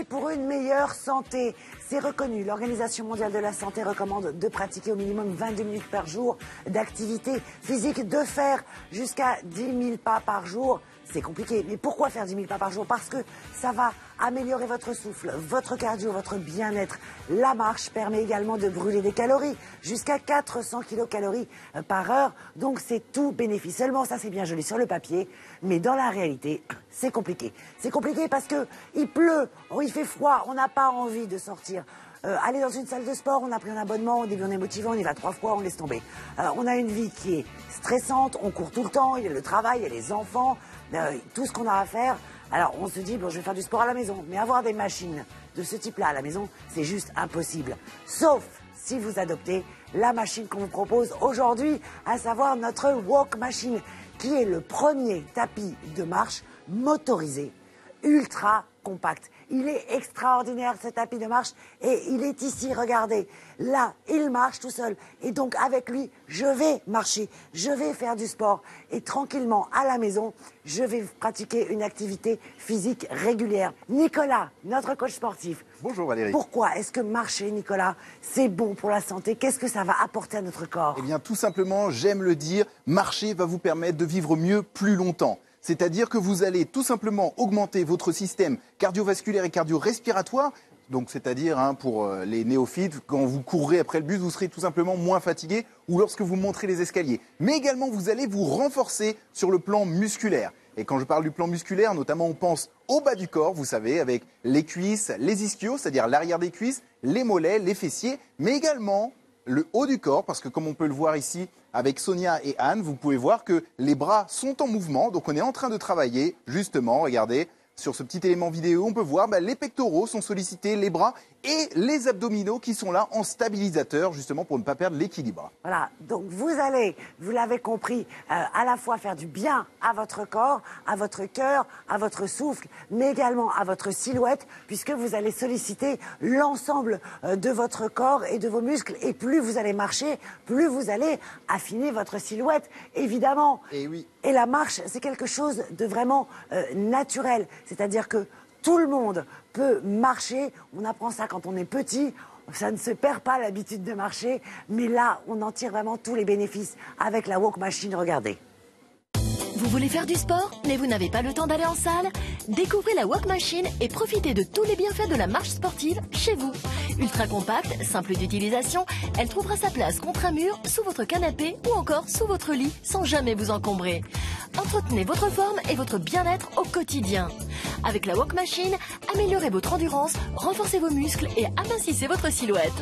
Pour une meilleure santé, c'est reconnu. L'Organisation mondiale de la santé recommande de pratiquer au minimum 22 minutes par jour d'activité physique, de faire jusqu'à 10 000 pas par jour. C'est compliqué, mais pourquoi faire 10 000 pas par jour? Parce que ça va améliorer votre souffle, votre cardio, votre bien-être. La marche permet également de brûler des calories, jusqu'à 400 kilocalories par heure. Donc c'est tout bénéfice. Seulement, ça c'est bien joli sur le papier, mais dans la réalité, c'est compliqué. C'est compliqué parce que il pleut, il fait froid, on n'a pas envie de sortir. Aller dans une salle de sport, on a pris un abonnement, au début on est motivé, on y va 3 fois, on laisse tomber. On a une vie qui est stressante, on court tout le temps, il y a le travail, il y a les enfants, tout ce qu'on a à faire. Alors on se dit, bon, je vais faire du sport à la maison, mais avoir des machines de ce type-là à la maison, c'est juste impossible. Sauf si vous adoptez la machine qu'on vous propose aujourd'hui, à savoir notre Walk Machine, qui est le premier tapis de marche motorisé, ultra compact. Il est extraordinaire, ce tapis de marche, et il est ici, regardez. Là, il marche tout seul. Et donc, avec lui, je vais marcher, je vais faire du sport. Et tranquillement, à la maison, je vais pratiquer une activité physique régulière. Nicolas, notre coach sportif. Bonjour Valérie. Pourquoi est-ce que marcher, Nicolas, c'est bon pour la santé? Qu'est-ce que ça va apporter à notre corps? Eh bien, tout simplement, j'aime le dire, marcher va vous permettre de vivre mieux plus longtemps. C'est-à-dire que vous allez tout simplement augmenter votre système cardiovasculaire et cardio-respiratoire. Donc, c'est-à-dire, pour les néophytes, quand vous courrez après le bus, vous serez tout simplement moins fatigué ou lorsque vous monterez les escaliers. Mais également, vous allez vous renforcer sur le plan musculaire. Et quand je parle du plan musculaire, notamment, on pense au bas du corps, vous savez, avec les cuisses, les ischios, c'est-à-dire l'arrière des cuisses, les mollets, les fessiers, mais également le haut du corps, parce que comme on peut le voir ici avec Sonia et Anne, vous pouvez voir que les bras sont en mouvement. Donc on est en train de travailler, justement, regardez, sur ce petit élément vidéo, on peut voir les pectoraux sont sollicités, les bras et les abdominaux qui sont là en stabilisateur, justement pour ne pas perdre l'équilibre. Voilà, donc vous allez, vous l'avez compris, à la fois faire du bien à votre corps, à votre cœur, à votre souffle, mais également à votre silhouette, puisque vous allez solliciter l'ensemble de votre corps et de vos muscles. Et plus vous allez marcher, plus vous allez affiner votre silhouette, évidemment. Et oui. Et la marche, c'est quelque chose de vraiment naturel. C'est-à-dire que tout le monde peut marcher. On apprend ça quand on est petit. Ça ne se perd pas l'habitude de marcher. Mais là, on en tire vraiment tous les bénéfices avec la Walk Machine. Regardez. Vous voulez faire du sport, mais vous n'avez pas le temps d'aller en salle? Découvrez la Walk Machine et profitez de tous les bienfaits de la marche sportive chez vous. Ultra compacte, simple d'utilisation, elle trouvera sa place contre un mur, sous votre canapé ou encore sous votre lit sans jamais vous encombrer. Entretenez votre forme et votre bien-être au quotidien. Avec la Walk Machine, améliorez votre endurance, renforcez vos muscles et amincissez votre silhouette.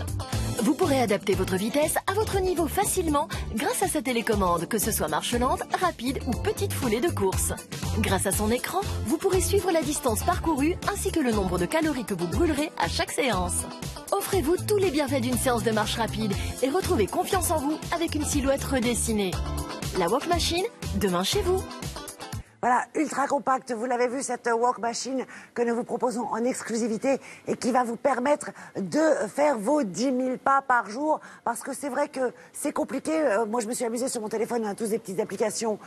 Vous pourrez adapter votre vitesse à votre niveau facilement grâce à sa télécommande, que ce soit marche lente, rapide ou petite foulée de course. Grâce à son écran, vous pourrez suivre la distance parcourue ainsi que le nombre de calories que vous brûlerez à chaque séance. Offrez-vous tous les bienfaits d'une séance de marche rapide et retrouvez confiance en vous avec une silhouette redessinée. La Walk Machine, demain chez vous. Voilà, ultra compact, vous l'avez vu, cette Walk Machine que nous vous proposons en exclusivité et qui va vous permettre de faire vos 10 000 pas par jour, parce que c'est vrai que c'est compliqué. Moi, je me suis amusée sur mon téléphone, on a tous des petites applications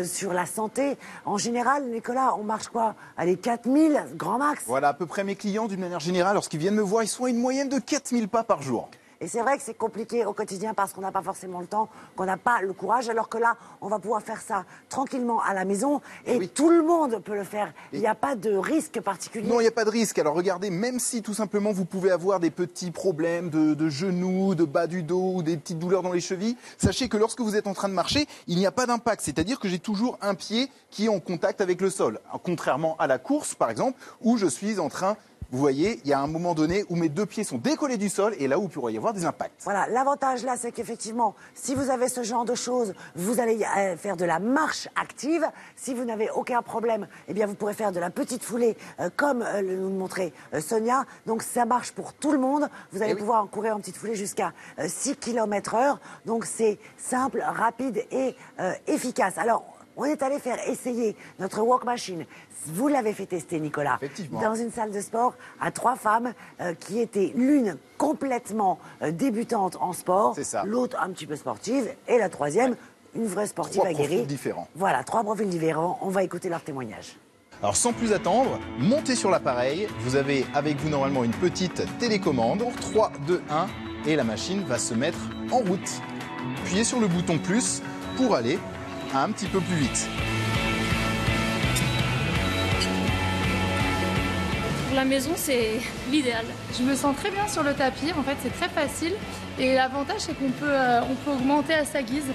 sur la santé. En général, Nicolas, on marche quoi? Allez, 4 000, grand max. Voilà, à peu près mes clients, d'une manière générale, lorsqu'ils viennent me voir, ils sont à une moyenne de 4 000 pas par jour. Et c'est vrai que c'est compliqué au quotidien parce qu'on n'a pas forcément le temps, qu'on n'a pas le courage, alors que là, on va pouvoir faire ça tranquillement à la maison et oui, tout le monde peut le faire. Il n'y a pas de risque particulier. Non, il n'y a pas de risque. Alors regardez, même si tout simplement vous pouvez avoir des petits problèmes de genoux, de bas du dos ou des petites douleurs dans les chevilles, sachez que lorsque vous êtes en train de marcher, il n'y a pas d'impact. C'est-à-dire que j'ai toujours un pied qui est en contact avec le sol. Contrairement à la course, par exemple, où je suis en train... Vous voyez, il y a un moment donné où mes deux pieds sont décollés du sol et là où il pourrait y avoir des impacts. Voilà, l'avantage là, c'est qu'effectivement, si vous avez ce genre de choses, vous allez faire de la marche active. Si vous n'avez aucun problème, eh bien, vous pourrez faire de la petite foulée, comme nous montrait Sonia. Donc, ça marche pour tout le monde. Vous allez pouvoir en courir en petite foulée jusqu'à 6 km/h. Donc, c'est simple, rapide et efficace. Alors, on est allé faire essayer notre Walk Machine. Vous l'avez fait tester, Nicolas, effectivement, dans une salle de sport à 3 femmes qui étaient l'une complètement débutante en sport, l'autre un petit peu sportive et la troisième une vraie sportive aguerrie. 3 profils différents. Voilà, 3 profils différents. On va écouter leur témoignage. Alors sans plus attendre, montez sur l'appareil. Vous avez avec vous normalement une petite télécommande. 3, 2, 1 et la machine va se mettre en route. Appuyez sur le bouton plus pour aller un petit peu plus vite. Pour la maison, c'est l'idéal. Je me sens très bien sur le tapis. En fait, c'est très facile. Et l'avantage, c'est qu'on peut augmenter à sa guise.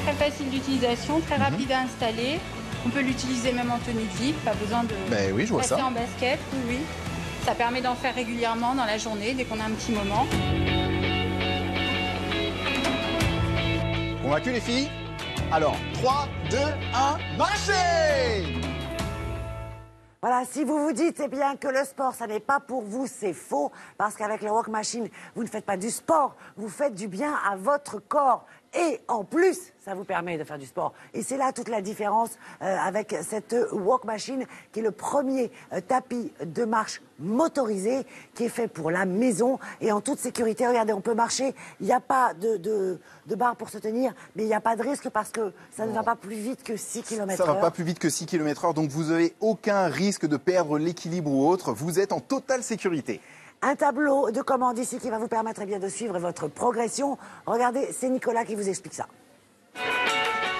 Très facile d'utilisation, très rapide à installer. On peut l'utiliser même en tenue de vie, pas besoin de Oui, je vois passer ça. en basket. Oui. Ça permet d'en faire régulièrement dans la journée, dès qu'on a un petit moment. Convaincu les filles? Alors 3, 2, 1, marchez! Voilà, si vous vous dites bien que le sport, ça n'est pas pour vous, c'est faux. Parce qu'avec la Walk Machine, vous ne faites pas du sport, vous faites du bien à votre corps. Et en plus, ça vous permet de faire du sport. Et c'est là toute la différence avec cette Walk Machine, qui est le premier tapis de marche motorisé, qui est fait pour la maison et en toute sécurité. Regardez, on peut marcher, il n'y a pas de barre pour se tenir, mais il n'y a pas de risque parce que ça ne va pas plus vite que 6 km/h. Ça ne va pas plus vite que 6 km/h, donc vous n'avez aucun risque de perdre l'équilibre ou autre. Vous êtes en totale sécurité. Un tableau de commande ici qui va vous permettre de suivre votre progression. Regardez, c'est Nicolas qui vous explique ça.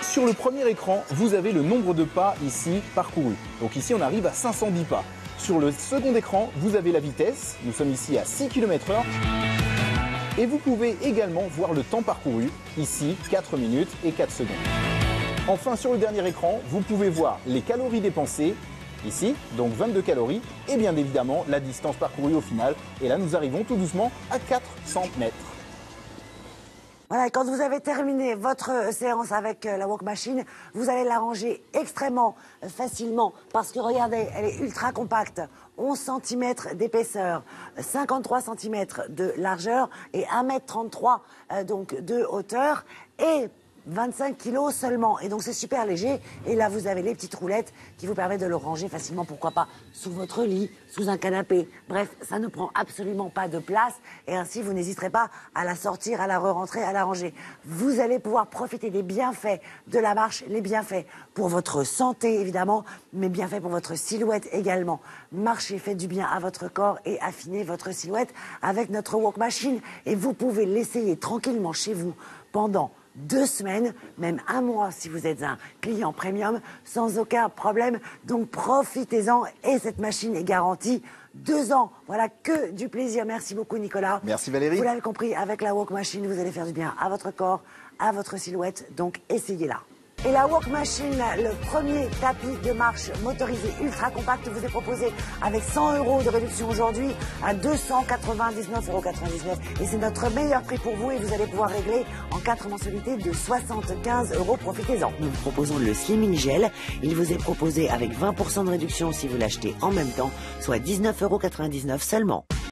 Sur le premier écran, vous avez le nombre de pas ici parcourus. Donc ici, on arrive à 510 pas. Sur le second écran, vous avez la vitesse. Nous sommes ici à 6 km/h. Et vous pouvez également voir le temps parcouru. Ici, 4 minutes et 4 secondes. Enfin, sur le dernier écran, vous pouvez voir les calories dépensées. Ici, donc 22 calories, et bien évidemment la distance parcourue au final. Et là, nous arrivons tout doucement à 400 mètres. Voilà, et quand vous avez terminé votre séance avec la Walk Machine, vous allez la ranger extrêmement facilement parce que regardez, elle est ultra compacte. 11 cm d'épaisseur, 53 cm de largeur et 1,33 m donc de hauteur et 25 kg seulement. Et donc c'est super léger. Et là, vous avez les petites roulettes qui vous permettent de le ranger facilement, pourquoi pas sous votre lit, sous un canapé. Bref, ça ne prend absolument pas de place. Et ainsi, vous n'hésiterez pas à la sortir, à la re-rentrer, à la ranger. Vous allez pouvoir profiter des bienfaits de la marche, les bienfaits pour votre santé, évidemment, mais bienfaits pour votre silhouette également. Marchez, faites du bien à votre corps et affinez votre silhouette avec notre Walk Machine. Et vous pouvez l'essayer tranquillement chez vous pendant 2 semaines, même 1 mois si vous êtes un client premium, sans aucun problème. Donc profitez-en et cette machine est garantie 2 ans. Voilà, que du plaisir. Merci beaucoup Nicolas. Merci Valérie. Vous l'avez compris, avec la Walk Machine, vous allez faire du bien à votre corps, à votre silhouette. Donc essayez-la. Et la Walk Machine, le premier tapis de marche motorisé ultra compact, vous est proposé avec 100 € de réduction aujourd'hui à 299,99 €. Et c'est notre meilleur prix pour vous et vous allez pouvoir régler en 4 mensualités de 75 €. Profitez-en. Nous vous proposons le Slimming Gel. Il vous est proposé avec 20% de réduction si vous l'achetez en même temps, soit 19,99 € seulement.